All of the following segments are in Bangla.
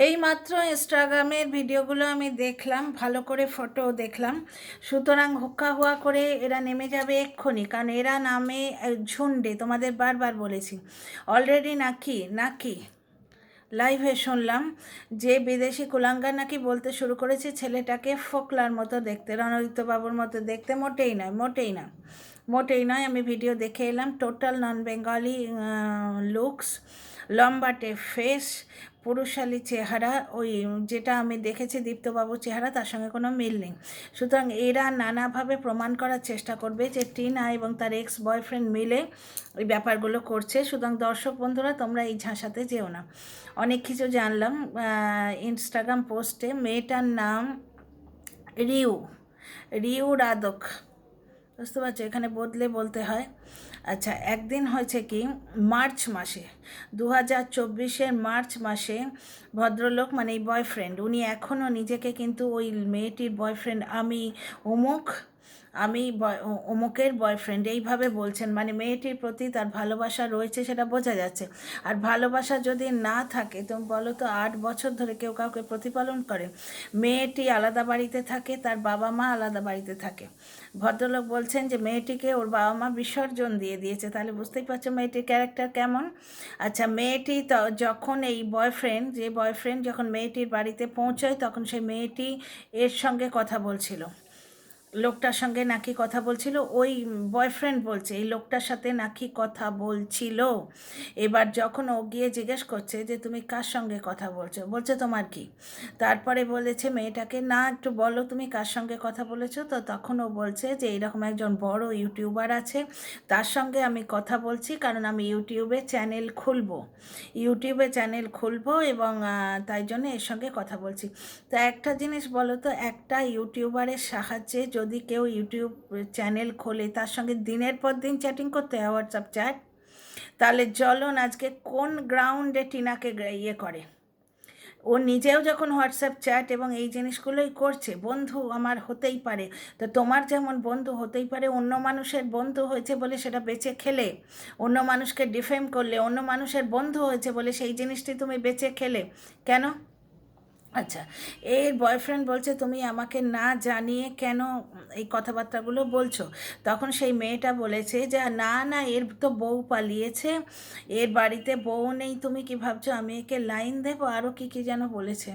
এই মাত্র ইনস্টাগ্রামের ভিডিওগুলো আমি দেখলাম, ভালো করে ফটো দেখলাম। সুতরাং হুক্কা হুয়া করে এরা নেমে যাবে এক্ষুনি, কারণ এরা নামে ঝুন্ডে। তোমাদের বারবার বলেছি অলরেডি। নাকি নাকি লাইভে শুনলাম যে বিদেশি কুলাঙ্গার নাকি বলতে শুরু করেছে ছেলেটাকে ফোকলার মতো দেখতে, রণদীপ্ত বাবুর মতো দেখতে। মোটেই নয়, মোটেই না, মোটেই নয়। আমি ভিডিও দেখে এলাম, টোটাল নন বেঙ্গলি লুকস, লম্বাটে ফেস, পুরুষালী চেহারা। ওই যেটা আমি দেখেছি দীপ্তবাবুর চেহারা, তার সঙ্গে কোনো মিল নেই। সুতরাং এরা নানাভাবে প্রমাণ করার চেষ্টা করবে যে টিনা এবং তার এক্স বয়ফ্রেন্ড মিলে ওই ব্যাপারগুলো করছে। সুতরাং দর্শক বন্ধুরা, তোমরা এই ঝাঁসাতে যেও না। অনেক কিছু জানলাম ইনস্টাগ্রাম পোস্টে। মেয়েটার নাম রিউ, রিউ রাদক। বুঝতে পারছো, এখানে বদলে বলতে হয়। আচ্ছা, একদিন হয়েছে কি, মার্চ মাসে, 2024-এর মার্চ মাসে ভদ্রলোক, মানে এই বয়ফ্রেন্ড, উনি এখনও নিজেকে কিন্তু ওই মেয়েটির বয়ফ্রেন্ড, আমি অমুক, আমি অমুকের বয়ফ্রেন্ড এইভাবে বলছেন। মানে মেয়েটির প্রতি তার ভালোবাসা রয়েছে, সেটা বোঝা যাচ্ছে। আর ভালোবাসা যদি না থাকে, তুমি বলো তো, 8 বছর ধরে কেউ কাউকে প্রতিপালন করে? মেয়েটি আলাদা বাড়িতে থাকে, তার বাবা মা আলাদা বাড়িতে থাকে। ভদ্রলোক বলছেন যে মেয়েটিকে ওর বাবা মা বিসর্জন দিয়ে দিয়েছে। তাহলে বুঝতেই পারছো মেয়েটির ক্যারেক্টার কেমন। আচ্ছা, মেয়েটি যখন এই বয়ফ্রেন্ড, যে বয়ফ্রেন্ড যখন মেয়েটির বাড়িতে পৌঁছয়, তখন সেই মেয়েটি এর সঙ্গে কথা বলছিল, লোকটার সঙ্গে নাকি কথা বলছিল। ওই বয়ফ্রেন্ড বলছে এই লোকটার সাথে নাকি কথা বলছিল। এবার যখন ও গিয়ে জিজ্ঞেস করছে যে তুমি কার সঙ্গে কথা বলছো, বলছে তোমার কি। তারপরে বলেছে মেয়েটাকে, না একটু বলো তুমি কার সঙ্গে কথা বলেছো। তো তখন ও বলছে যে এইরকম একজন বড় ইউটিউবার আছে, তার সঙ্গে আমি কথা বলছি, কারণ আমি ইউটিউবে চ্যানেল খুলবো, ইউটিউবে চ্যানেল খুলবো, এবং তাই জন্য এর সঙ্গে কথা বলছি। তো একটা জিনিস বলো তো, একটা ইউটিউবারের সাহায্যে যদি কেউ ইউটিউব চ্যানেল খোলে, তার সঙ্গে দিনের পর দিন চ্যাটিং করতে হয়, হোয়াটসঅ্যাপ চ্যাট, তাহলে চলুন আজকে কোন গ্রাউন্ডে টিনাকে ইয়ে করে। ও নিজেও যখন হোয়াটসঅ্যাপ চ্যাট এবং এই জিনিসগুলোই করছে, বন্ধু আমার হতেই পারে। তো তোমার যেমন বন্ধু হতেই পারে, অন্য মানুষের বন্ধু হয়েছে বলে সেটা বেঁচে খেলে, অন্য মানুষকে ডিফেম করলে, অন্য মানুষের বন্ধু হয়েছে বলে সেই জিনিসটি তুমি বেঁচে খেলে কেন? আচ্ছা, এর বয়ফ্রেন্ড বলছে তুমি আমাকে না জানিয়ে কেন এই কথাবার্তাগুলো বলছো। তখন সেই মেয়েটা বলেছে যে না না, এর তো বউ পালিয়েছে, এর বাড়িতে বউ নেই, তুমি কি ভাবছো আমি একে লাইন দেবো, আরও কী কী যেন বলেছে,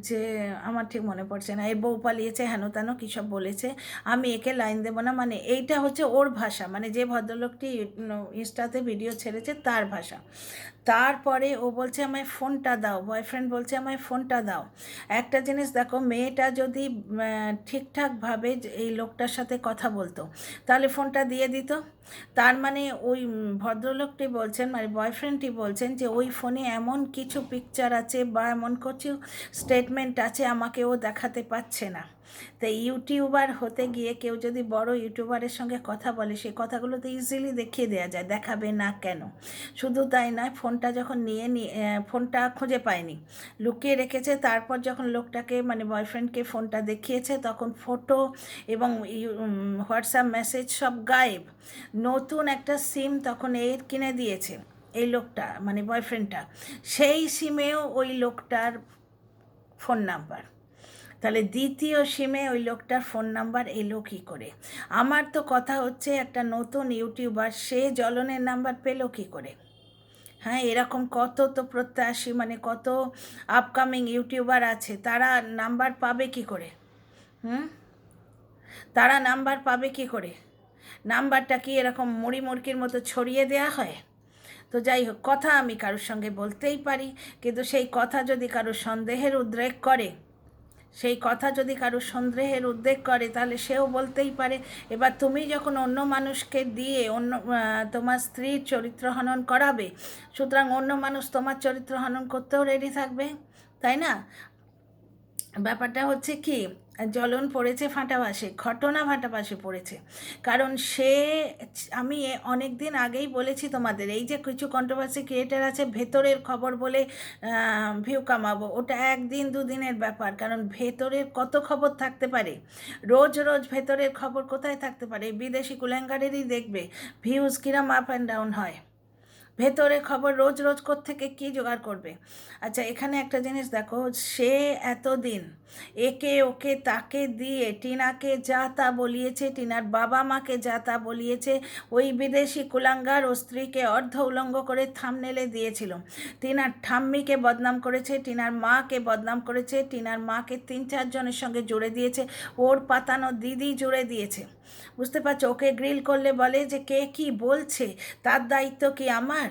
যে আমার ঠিক মনে পড়ছে না, এর বউ পালিয়েছে, হেন তেন কী সব বলেছে, আমি একে লাইন দেবো না। মানে এইটা হচ্ছে ওর ভাষা, মানে যে ভদ্রলোকটি ইনস্টাতে ভিডিও ছেড়েছে তার ভাষা। তারপরে ও বলছে আমায় ফোনটা দাও, বয়ফ্রেন্ড বলছে আমায় ফোনটা দাও। একটা জিনিস দেখো, মেয়েটা যদি ঠিকঠাকভাবে এই লোকটার সাথে কথা বলতো, তাহলে ফোনটা দিয়ে দিত। তার মানে ওই ভদ্রলোকটি বলছেন, মানে বয়ফ্রেন্ডটি বলছেন যে ওই ফোনে এমন কিছু পিকচার আছে বা এমন কিছু স্টেটমেন্ট আছে আমাকে ও দেখাতে পাচ্ছে না। তো ইউটিউবার হতে গিয়ে কেউ যদি বড় ইউটিউবারের সঙ্গে কথা বলে, সেই কথাগুলো তো ইজিলি দেখিয়ে দেওয়া যায়, দেখাবে না কেন? শুধু তাই নয়, ফোনটা যখন ফোনটা খুঁজে পায়নি, লুকিয়ে রেখেছে। তারপর যখন লোকটাকে, মানে বয়ফ্রেন্ডকে ফোনটা দেখিয়েছে, তখন ফটো এবং হোয়াটসঅ্যাপ মেসেজ সব গায়েব। নতুন একটা সিম তখন এর কিনে দিয়েছে এই লোকটা, মানে বয়ফ্রেন্ডটা, সেই সিমেও ওই লোকটার ফোন নাম্বার। তাহলে দ্বিতীয় সিমে ওই লোকটার ফোন নাম্বার এলো কী করে? আমার তো কথা হচ্ছে, একটা নতুন ইউটিউবার, সে জ্বলনের নাম্বার পেলো কী করে? হ্যাঁ, এরকম কত তো প্রত্যাশী, মানে কত আপকামিং ইউটিউবার আছে, তারা নাম্বার পাবে কি করে? তারা নাম্বার পাবে কি করে? নাম্বারটা কি এরকম মুড়ি মুড়কির মতো ছড়িয়ে দেওয়া হয়? তো যাই হোক, কথা আমি কারোর সঙ্গে বলতেই পারি, কিন্তু সেই কথা যদি কারোর সন্দেহের উদ্রেক করে, সেই কথা যদি কারো সন্দেহের উদ্বেগ করে, তাহলে সেও বলতেই পারে। এবার তুমি যখন অন্য মানুষকে দিয়ে তোমার স্ত্রীর চরিত্র হনন করাবে, সুতরাং অন্য মানুষ তোমার চরিত্র হনন করতেও রেডি থাকবে, তাই না? ব্যাপারটা হচ্ছে কি, জ্বলন পড়েছে ফাঁটাবাসে, ঘটনা ফাঁটাবাসে পড়েছে। কারণ সে, আমি অনেক দিন আগেই বলেছি তোমাদের, এই যে কিছু কন্ট্রোভার্সি ক্রিয়েটার আছে ভেতরের খবর বলে ভিউ কামাবো, ওটা একদিন দুদিনের ব্যাপার। কারণ ভেতরের কত খবর থাকতে পারে, রোজ রোজ ভেতরের খবর কোথায় থাকতে পারে? বিদেশি কুলেঙ্গারেরই দেখবে ভিউজ কিরম আপ অ্যান্ড ডাউন হয়। ভেতরে খবর রোজ রোজ থেকে কী জোগাড় করবে। আচ্ছা, এখানে একটা জিনিস দেখো, সে এতদিন একে ওকে তাকে দিয়ে টিনাকে যা তা বলিয়েছে, টিনার বাবা মাকে যা তা বলিয়েছে, ওই বিদেশি কুলাঙ্গার ও স্ত্রীকে অর্ধ উলঙ্গ করে থামনেলে দিয়েছিল। টিনার ঠাম্মিকে বদনাম করেছে, টিনার মাকে বদনাম করেছে, টিনার মাকে 3-4 জনের সঙ্গে জুড়ে দিয়েছে, ওর পাতানো দিদি জুড়ে দিয়েছে। বুঝতে পারছো? ওকে গ্রিল করলে বলে যে কে কি বলছে তার দায়িত্ব কি আমার?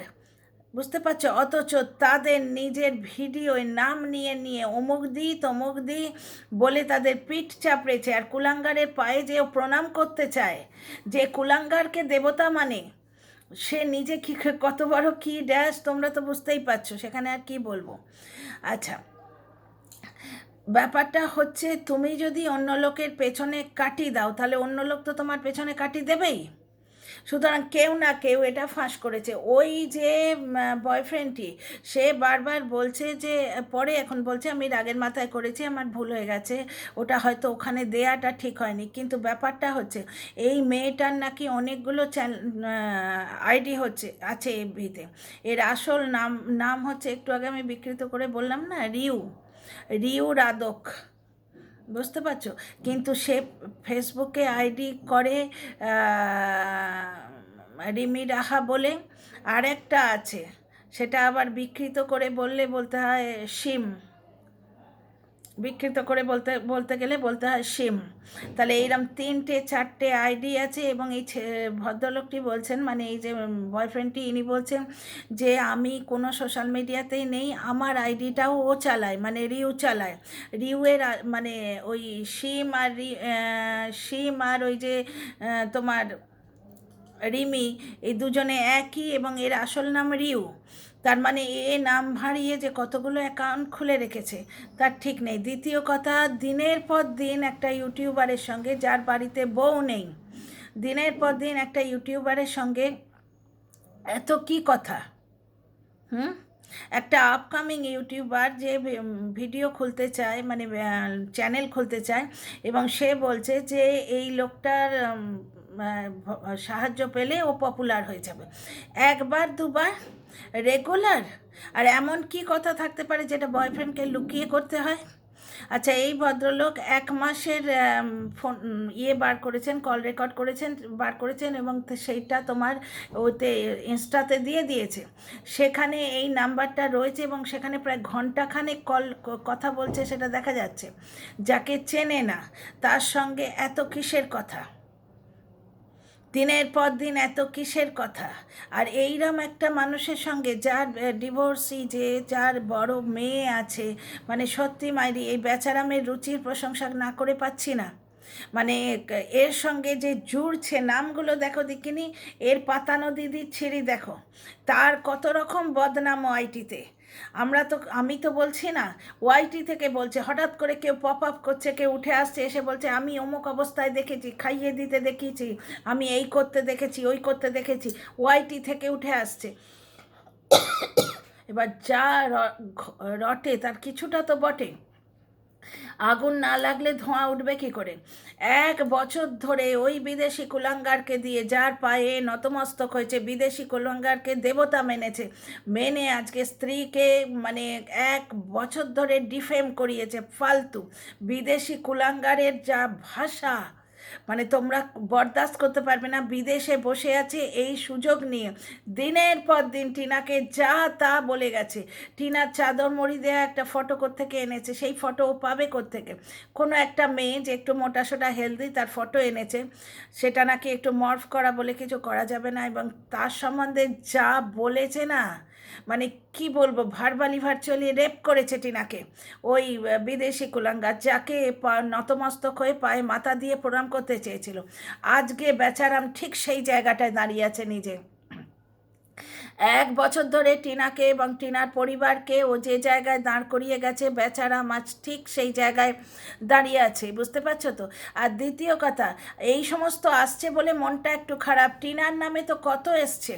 বুঝতে পারছো? অথচ তাদের নিজের ভিডিওয় নাম নিয়ে নিয়ে অমুক দি তমুক দি বলে তাদের পিঠ চাপড়েছে। আর কুলাঙ্গারের পায়ে যে ও প্রণাম করতে চায়, যে কুলাঙ্গারকে দেবতা মানে, সে নিজে কি কত বড় কি ড্যাশ, তোমরা তো বুঝতেই পারছো, সেখানে আর কি বলবো। আচ্ছা, ব্যাপারটা হচ্ছে, তুমি যদি অন্য লোকের পেছনে কাটি দাও, তাহলে অন্য লোক তো তোমার পেছনে কাটি দেবেই। সুতরাং কেউ না কেউ এটা ফাঁস করেছে। ওই যে বয়ফ্রেন্ডটি, সে বারবার বলছে যে, পরে এখন বলছে আমি রাগের মাথায় করেছি, আমার ভুল হয়ে গেছে, ওটা হয়তো ওখানে দেয়াটা ঠিক হয়নি। কিন্তু ব্যাপারটা হচ্ছে, এই মেয়েটার নাকি অনেকগুলো আইডি আছে এফবিতে। এর আসল নাম হচ্ছে, একটু আগে আমি বিকৃত করে বললাম না, রিউ রাদক। বুঝতে পারছো? কিন্তু সে ফেসবুকে আইডি করে রিমি রাহা বলে, আরেকটা আছে, সেটা আবার বিকৃত করে বলতে হয় শিম, বিকৃত করে বলতে গেলে বলতে হয় সিম। তাহলে এইরকম 3-4টে আইডি আছে। এবং এই ভদ্রলোকটি বলছেন, মানে এই যে বয়ফ্রেন্ডটি, ইনি বলছেন যে আমি কোনো সোশ্যাল মিডিয়াতেই নেই, আমার আইডিটাও ও চালায়, মানে রিউ চালায়। রিউয়ের মানে ওই শিম আর ওই যে তোমার রিমি, এই দুজনে একই, এবং এর আসল নাম রিউ। তার মানে এ নাম ভাঁড়িয়ে যে কতগুলো অ্যাকাউন্ট খুলে রেখেছে তার ঠিক নেই। দ্বিতীয় কথা, দিনের পর দিন একটা ইউটিউবারের সঙ্গে, যার বাড়িতে বউ নেই, দিনের পর দিন একটা ইউটিউবারের সঙ্গে এত কি কথা। একটা আপকামিং ইউটিউবার যে ভিডিও খুলতে চায়, মানে চ্যানেল খুলতে চায়, এবং সে বলছে যে এই লোকটার সাহায্য পেলে ও পপুলার হয়ে যাবে। একবার দুবার রেগুলার। আর এমন কি কথা থাকতে পারে যেটা বয়ফ্রেন্ডকে লুকিয়ে করতে হয়? আচ্ছা, এই ভদ্রলোক 1 মাসের ফোন বার করেছেন, কল রেকর্ড বার করেছেন, এবং সেইটা তোমার ওতে ইনস্টাতে দিয়েছে। সেখানে এই নাম্বারটা রয়েছে, এবং সেখানে প্রায় ঘন্টাখানেক কথা বলছে, সেটা দেখা যাচ্ছে। যাকে চেনে না তার সঙ্গে এত কিসের কথা? দিনের পর দিন এত কিসের কথা? আর এইরকম একটা মানুষের সঙ্গে, যার ডিভোর্সি, যার বড় মেয়ে আছে, মানে সত্যি মাইরি, এই বেচারা মেয়ের রুচির প্রশংসা না করে পাচ্ছি না। মানে এর সঙ্গে যে জুড়ছে, নামগুলো দেখো দেখিনি, এর পাতানো দিদির ছিঁড়ি দেখো, তার কত রকম বদনাম আইটিতে। আমি তো বলছি না, ওয়াইটি থেকে বলছে, হঠাৎ করে কেউ পপ আপ করছে, কেউ উঠে আসছে, এসে বলছে আমি অমুক অবস্থায় দেখেছি, খাইয়ে দিতে দেখিয়েছি, আমি এই করতে দেখেছি, ওই করতে দেখেছি, ওয়াইটি থেকে উঠে আসছে। এবার যা রটে তার কিছুটা তো বটে। আগুন না লাগলে ধোঁয়া উঠবে কী করে? 1 বছর ধরে ওই বিদেশি কুলাঙ্গারকে দিয়ে, যার পায়ে নতমস্তক হয়েছে, বিদেশি কুলাঙ্গারকে দেবতা মেনে আজকে স্ত্রীকে মানে 1 বছর ধরে ডিফেম করিয়েছে ফালতু। বিদেশি কুলাঙ্গারের যা ভাষা, মানে তোমরা বরদাস্ত করতে পারবে না। বিদেশে বসে আছে এই সুযোগ নিয়ে, দিনের পর দিন টিনাকে যা তা বলে গেছে। টিনার চাদর মুড়ি দেওয়া একটা ফটো কোত্থেকে এনেছে, সেই ফটো ও পাবে কোত্থেকে? কোনো একটা মেয়ে যে একটু মোটাসোটা হেলদি, তার ফটো এনেছে, সেটা নাকি একটু মর্ফ করা বলে কিছু করা যাবে না। এবং তার সম্বন্ধে যা বলেছে না, মানে কি বলবো, ভার্চুয়ালি রেপ করেছে টিনাকে ওই বিদেশি কুলাঙ্গার, যাকে নতমস্তক হয়ে পায়ে মাথা দিয়ে প্রণাম করতে চেয়েছিল। আজকে বেচারাম ঠিক সেই জায়গাটায় দাঁড়িয়ে আছে নিজে। 1 বছর ধরে টিনাকে এবং টিনার পরিবারকে ও যে জায়গায় দাঁড় করিয়ে গেছে, বেচারা মাছ ঠিক সেই জায়গায় দাঁড়িয়ে আছে। বুঝতে পারছো তো? আর দ্বিতীয় কথা, এই সমস্ত আসছে বলে মনটা একটু খারাপ। টিনার নামে তো কত এসছে।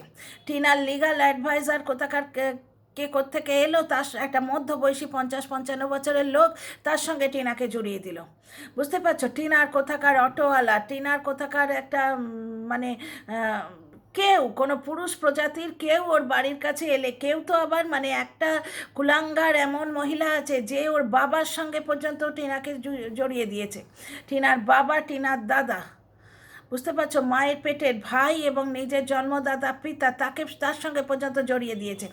টিনার লিগাল অ্যাডভাইজার কোথাকার কে কোত্থেকে এলো, তার একটা মধ্যবয়সী 50-55 বছরের লোক, তার সঙ্গে টিনাকে জড়িয়ে দিল। বুঝতে পারছো? টিনার কোথাকার অটোওয়ালা, টিনার কোথাকার একটা মানে কেউ কোনো পুরুষ প্রজাতির কেউ ওর বাড়ির কাছে এলে, কেউ তো আবার মানে একটা কুলাঙ্গার এমন মহিলা আছে যে ওর বাবার সঙ্গে পর্যন্ত টিনাকে জড়িয়ে দিয়েছে, টিনার বাবা, টিনার দাদা, বুঝতে পারছো, মায়ের পেটের ভাই এবং নিজের জন্মদাতা পিতা, তার সঙ্গে পর্যন্ত জড়িয়ে দিয়েছে।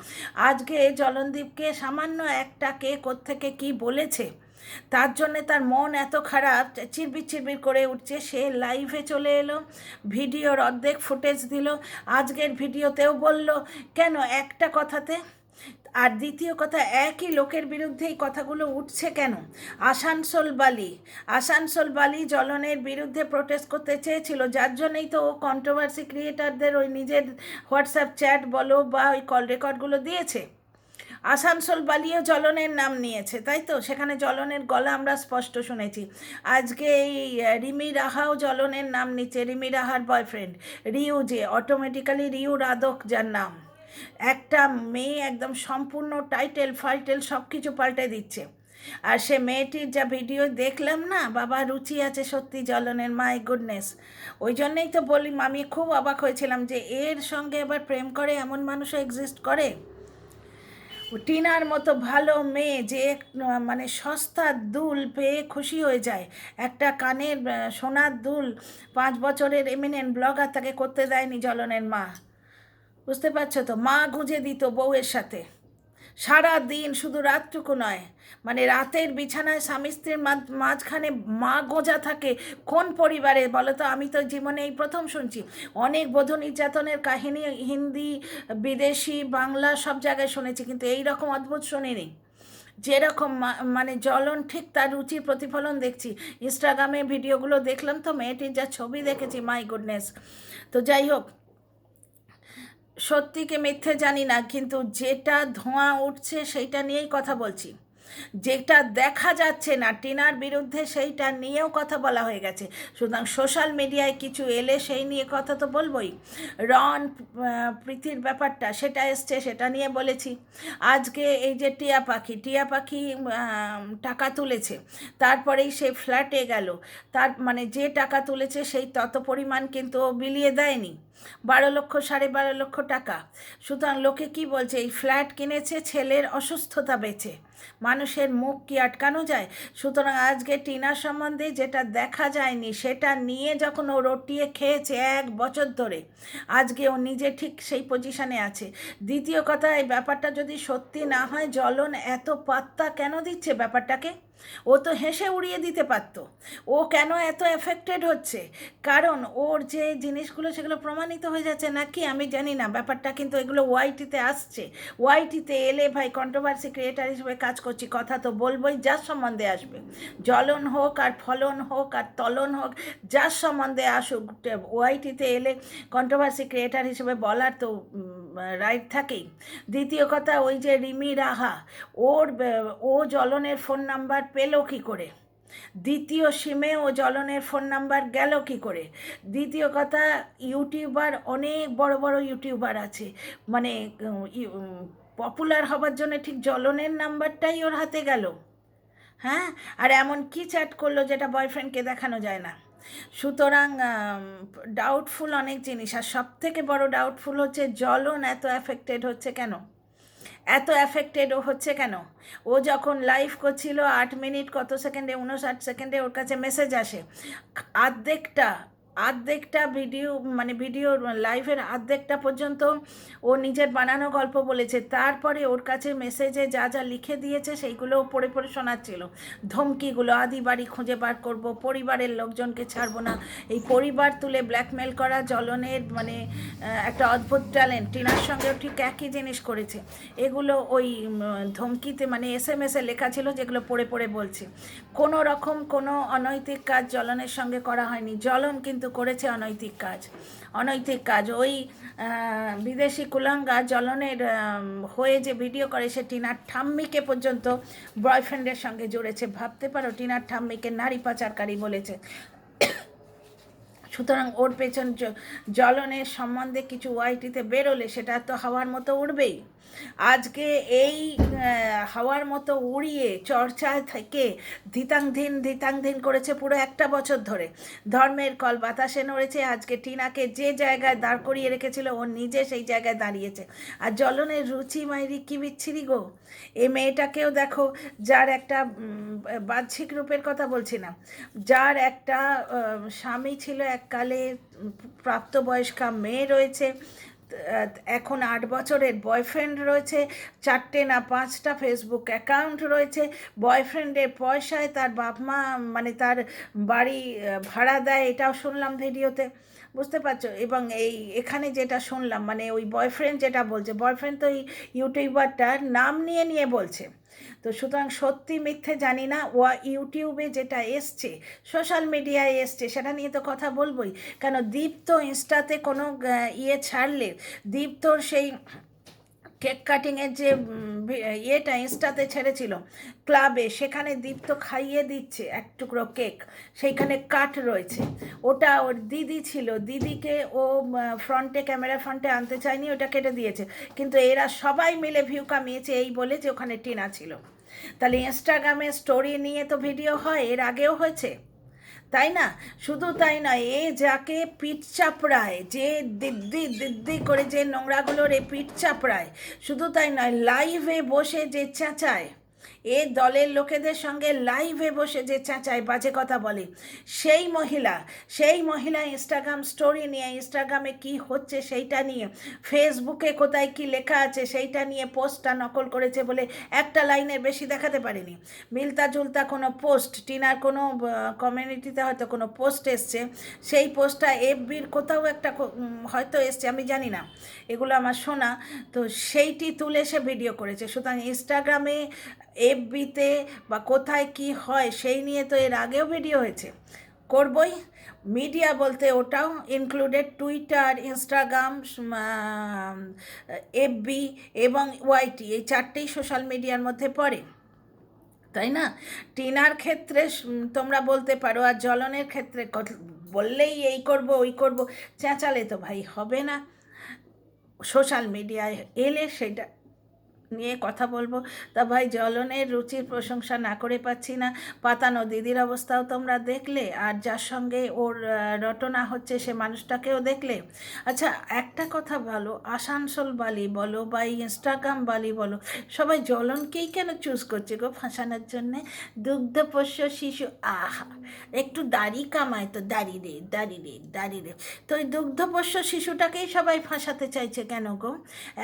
আজকে জলনদীপকে সামান্য একটা কে কোত্থেকে কি বলেছে, তার জন্যে তার মন এত খারাপ, চিরবির চিরবির করে উঠছে। সে লাইভে চলে এলো, ভিডিওর অর্ধেক ফুটেজ দিল, আজকের ভিডিওতেও বলল কেন একটা কথাতে। আর দ্বিতীয় কথা, একই লোকের বিরুদ্ধে এই কথাগুলো উঠছে কেন? আসানসোল বালি জ্বলনের বিরুদ্ধে প্রোটেস্ট করতে চেয়েছিল, যার জন্যই তো ও কন্ট্রোভার্সি ক্রিয়েটারদের ওই নিজের হোয়াটসঅ্যাপ চ্যাট বলো বা ওই কল রেকর্ডগুলো দিয়েছে। আসানসোল বালিও জ্বলনের নাম নিয়েছে, তাই তো? সেখানে জ্বলনের গলা আমরা স্পষ্ট শুনেছি। আজকে এই রিমি রাহাও জ্বলনের নাম নিচ্ছে, রিমি রাহার বয়ফ্রেন্ড রিউ, যে অটোমেটিক্যালি রিউ রাধক যার নাম। একটা মেয়ে একদম সম্পূর্ণ টাইটেল ফাইটেল সব কিছু পাল্টে দিচ্ছে। আর সে মেয়েটির যা ভিডিও দেখলাম না, বাবা রুচি আছে সত্যি জ্বলনের, মাই গুডনেস। ওই জন্যেই তো বলি, আমি খুব অবাক হয়েছিলাম যে এর সঙ্গে আবার প্রেম করে এমন মানুষও এক্সিস্ট করে। টিনার মতো ভালো মেয়ে যে মানে সস্তার দুল পেয়ে খুশি হয়ে যায়, একটা কানের সোনার দুল 5 বছরের এমিনেন্ট ব্লগার তাকে করতে দেয়নি জ্বলনের মা, বুঝতে পারছো তো? মা গুঁজে দিত বউয়ের সাথে সারা দিন, শুধু রাতটুকু নয়, মানে রাতের বিছানায় স্বামী স্ত্রীর মাঝখানে মা গোঁজা থাকে। কোন পরিবারে বলো তো? আমি তো জীবনে এই প্রথম শুনছি। অনেক বধূ নির্যাতনের কাহিনী হিন্দি, বিদেশি, বাংলা সব জায়গায় শুনেছি, কিন্তু এই রকম অদ্ভুত শুনিনি। যেরকম মানে জ্বলন ঠিক তার রুচির প্রতিফলন দেখছি। ইনস্টাগ্রামে ভিডিওগুলো দেখলাম তো, মেয়েটির যা ছবি দেখেছি, মাই গুডনেস। তো যাই হোক, সত্যিকে মিথ্যে জানি না, কিন্তু যেটা ধোঁয়া উঠছে সেইটা নিয়েই কথা বলছি। যেটা দেখা যাচ্ছে না টিনার বিরুদ্ধে, সেইটা নিয়েও কথা বলা হয়ে গেছে। সুতরাং সোশ্যাল মিডিয়ায় কিছু এলে সেই নিয়ে কথা তো বলবই। রন প্রীতির ব্যাপারটা সেটা এসছে, সেটা নিয়ে বলেছি। আজকে এই যে টিয়া পাখি টাকা তুলেছে, তারপরেই সে ফ্ল্যাটে গেল, তার মানে যে টাকা তুলেছে সেই তত পরিমাণ কিন্তু ও বিলিয়ে দেয়নি, 12 লক্ষ 12.5 লক্ষ টাকা। সুতরাং লোকে কি বলছে, এই ফ্ল্যাট কিনেছে ছেলের অসুস্থতা বেচে। মানুষের মুখ কি আটকানো যায়? সুতরাং আজকে টিনা সম্বন্ধে যেটা দেখা যায়নি সেটা নিয়ে যখন ও রটিয়ে খেয়েছে 1 বছর ধরে, আজকে ও নিজে ঠিক সেই পজিশানে আছে। দ্বিতীয় কথা, এই ব্যাপারটা যদি সত্যি না হয়, জ্বলন এত পাত্তা কেন দিচ্ছে ব্যাপারটাকে? ও তো হেসে উড়িয়ে দিতে পারত। ও কেন এত এফেক্টেড হচ্ছে? কারণ ওর যে জিনিসগুলো সেগুলো প্রমাণিত হয়ে যাচ্ছে নাকি আমি জানি না, ব্যাপারটা কিন্তু এগুলো ওয়াইটিতে আসছে। ওয়াইটিতে এলে ভাই, কন্ট্রোভার্সি ক্রিয়েটার হিসেবে কাজ করছি, কথা তো বলবোই, যার সম্বন্ধে আসবে, জ্বলন হোক আর ফলন হোক আর তলন হোক, যার সম্বন্ধে আসুক, ওয়াইটিতে এলে কন্ট্রোভার্সি ক্রিয়েটার হিসেবে বলার তো রাইট থাকেই। দ্বিতীয় কথা, ওই যে রিমি রাহা, ও জ্বলনের ফোন নাম্বার পেল কী করে? দ্বিতীয় সিমে ও জ্বলনের ফোন নাম্বার গেল কী করে? দ্বিতীয় কথা, ইউটিউবার, অনেক বড় বড় ইউটিউবার আছে, মানে পপুলার হবার জন্য ঠিক জ্বলনের নাম্বারটাই ওর হাতে গেল। হ্যাঁ, আর এমন কি চ্যাট করলো যেটা বয়ফ্রেন্ডকে দেখানো যায় না? সুতরাং ডাউটফুল অনেক জিনিস। আর সবথেকে বড় ডাউটফুল হচ্ছে জ্বলন এত অ্যাফেক্টেড হচ্ছে কেন? ও হচ্ছে কেন? ও যখন লাইভ করছিল 8 মিনিট কত সেকেন্ডে, 59 সেকেন্ডে ওর কাছে মেসেজ আসে, আর্ধেকটা ভিডিও, মানে ভিডিও লাইভের আর্ধেকটা পর্যন্ত ও নিজের বানানো গল্প বলেছে, তারপরে ওর কাছে মেসেজে যা যা লিখে দিয়েছে সেইগুলো পড়ে পড়ে শোনাচ্ছিল। ধমকিগুলো, আদি বাড়ি খুঁজে বার করব, পরিবারের লোকজনকে ছাড়বো না, এই পরিবার তুলে ব্ল্যাকমেল করা জ্বলনের মানে একটা অদ্ভুত ট্যালেন্ট। টিনার সঙ্গেও ঠিক একই জিনিস করেছে। এগুলো ওই ধমকিতে মানে SMS-এ লেখা ছিল, যেগুলো পড়ে পড়ে বলছে। কোনো রকম কোনো অনৈতিক কাজ জ্বলনের সঙ্গে করা হয়নি। জ্বলন কিন্তু করেছে অনৈতিক কাজ। ওই বিদেশি কুলাঙ্গা জ্বলনের হয়ে যে ভিডিও করে, সে টিনার ঠাম্মিকে পর্যন্ত বয়ফ্রেন্ডের সঙ্গে জুড়েছে। ভাবতে পারো, টিনার ঠাম্মিকে নারী পাচারকারী বলেছে। সুতরাং ওর পেছন জ্বলনের সম্বন্ধে কিছু ওয়াইটিতে বেরোলে সেটা তো হাওয়ার মতো উঠবেই। আজকে এই হাওয়ার মতো উড়িয়ে চর্চায় থেকে ধিতাং ধিন করেছে পুরো একটা বছর ধরে। ধর্মের কল বাতাসে নড়েছে। আজকে টিনাকে যে জায়গায় দাঁড় করিয়ে রেখেছিল ও নিজে সেই জায়গায় দাঁড়িয়েছে। আর জ্বলনের রুচি মাইরি কী বিচ্ছিরি গো। এই মেয়েটাকেও দেখো, যার একটা বাহ্যিক রূপের কথা বলছি না, যার একটা স্বামী ছিল এককালে, প্রাপ্তবয়স্কা মেয়ে রয়েছে, এখন 8 বছরের বয়ফ্রেন্ড রয়েছে, 4টে না 5টা ফেসবুক অ্যাকাউন্ট রয়েছে, বয়ফ্রেন্ডের পয়সায় তার বাপ মা মানে তার বাড়ি ভাড়া দেয়, এটাও শুনলাম ভিডিওতে, বুঝতে পারছো? এবং এখানে যেটা শুনলাম মানে ওই বয়ফ্রেন্ড যেটা বলছে, বয়ফ্রেন্ড তো এই ইউটিউবারটার নাম নিয়ে বলছে। তো সুতরাং সত্যি মিথ্যে জানি না, ও ইউটিউবে যেটা এসছে, সোশ্যাল মিডিয়ায় এসছে, সেটা নিয়ে তো কথা বলবোই। কেন দীপ্ত ইনস্টাতে কোনো ছাড়লে, দীপ্তর সেই কেক কাটিংয়ের যে ইয়েটা ইনস্টাতে ছেড়েছিল ক্লাবে, সেখানে দীপ্ত খাইয়ে দিচ্ছে এক টুকরো কেক, সেইখানে কাট রয়েছে, ওটা ওর দিদি ছিল, দিদিকে ও ক্যামেরা ফ্রন্টে আনতে চায়নি, ওটা কেটে দিয়েছে। কিন্তু এরা সবাই মিলে ভিউ কামিয়েছে এই বলে যে ওখানে টিনা ছিল। তাহলে ইনস্টাগ্রামে স্টোরি নিয়ে তো ভিডিও হয়, এর আগেও হয়েছে, তাই না? শুধু তাই নয়, এ যাকে পিঠ চাপড়ায়, যে দিদ্দি করে যে নোংরাগুলোর এ পিঠ চাপড়ায়, শুধু তাই নয়, লাইভে বসে যে চেঁচায়, এ দলের লোকেদের সঙ্গে লাইভে বসে যে চেঁচায়, বাজে কথা বলে, সেই মহিলা ইনস্টাগ্রাম স্টোরি নিয়ে, ইনস্টাগ্রামে কি হচ্ছে সেইটা নিয়ে, ফেসবুকে কোথায় কি লেখা আছে সেইটা নিয়ে পোস্টটা নকল করেছে বলে একটা লাইনের বেশি দেখাতে পারেনি। মিলতা জুলতা কোনো পোস্ট, টিনার কোনো কমিউনিটিতে হয়তো কোনো পোস্ট এসছে, সেই পোস্টটা এফবির কোথাও একটা হয়তো এসছে, আমি জানি না, এগুলো আমার শোনা। তো সেইটি তুলে সে ভিডিও করেছে। সুতরাং ইনস্টাগ্রামে, এফবিতে বা কোথায় কি হয় সেই নিয়ে তো এর আগেও ভিডিও হয়েছে, করবই। মিডিয়া বলতে ওটাও ইনক্লুডেড, টুইটার, ইনস্টাগ্রাম, এফবি এবং ওয়াইটি, এই 4টেই সোশ্যাল মিডিয়ার মধ্যে পড়ে, তাই না? টিনার ক্ষেত্রে তোমরা বলতে পারো, আর জ্বলনের ক্ষেত্রে বললেই এই করব ওই করব, চেঁচালে তো ভাই হবে না। সোশ্যাল মিডিয়ায় এলে সেটা নিয়ে কথা বলবো। তা ভাই, জ্বলনের রুচির প্রশংসা না করে পাচ্ছি না। পাতানো দিদির অবস্থাও তোমরা দেখলে, আর যার সঙ্গে ওর রটনা হচ্ছে সে মানুষটাকেও দেখলে। আচ্ছা, একটা কথা বলো, আসানসোল বালি বলো বা ইনস্টাগ্রাম বালি বলো, সবাই জ্বলনকেই কেন চুজ করছে গো ফাঁসানোর জন্যে? দুগ্ধপোষ্য শিশু, আহা, একটু দাড়ি কামায় তো, দাড়ি রে। তো ওই দুগ্ধপোষ্য শিশুটাকেই সবাই ফাঁসাতে চাইছে কেন গো?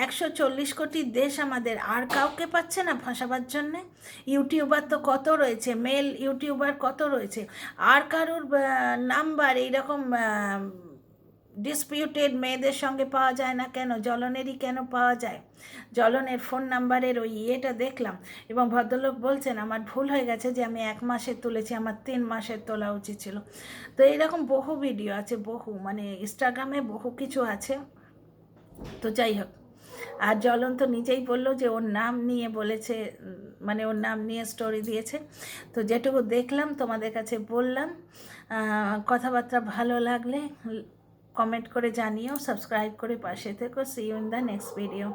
140 কোটি দেশ আমাদের, আর কাউকে পাচ্ছে না ফাঁসাবার জন্যে? ইউটিউবার তো কত রয়েছে, মেল ইউটিউবার কত রয়েছে, আর কারোর নাম্বার এইরকম ডিসপিউটেড মেয়েদের সঙ্গে পাওয়া যায় না কেন? জ্বলনেরই কেন পাওয়া যায়? জ্বলনের ফোন নাম্বারের ওই ইয়েটা দেখলাম, এবং ভদ্রলোক বলছেন আমার ভুল হয়ে গেছে যে আমি 1 মাসের তুলেছি, আমার 3 মাসের তোলা উচিত ছিল। তো এইরকম বহু ভিডিও আছে, বহু মানে ইনস্টাগ্রামে বহু কিছু আছে। তো যাই হোক, আর জ্বলন তো নিজেই বললো যে ওর নাম নিয়ে বলেছে, মানে ওর নাম নিয়ে স্টোরি দিয়েছে। তো যেটুকু দেখলাম তোমাদের কাছে বললাম। কথাবার্তা ভালো লাগলে কমেন্ট করে জানিও, সাবস্ক্রাইব করে পাশে থেকো। See you in the next video.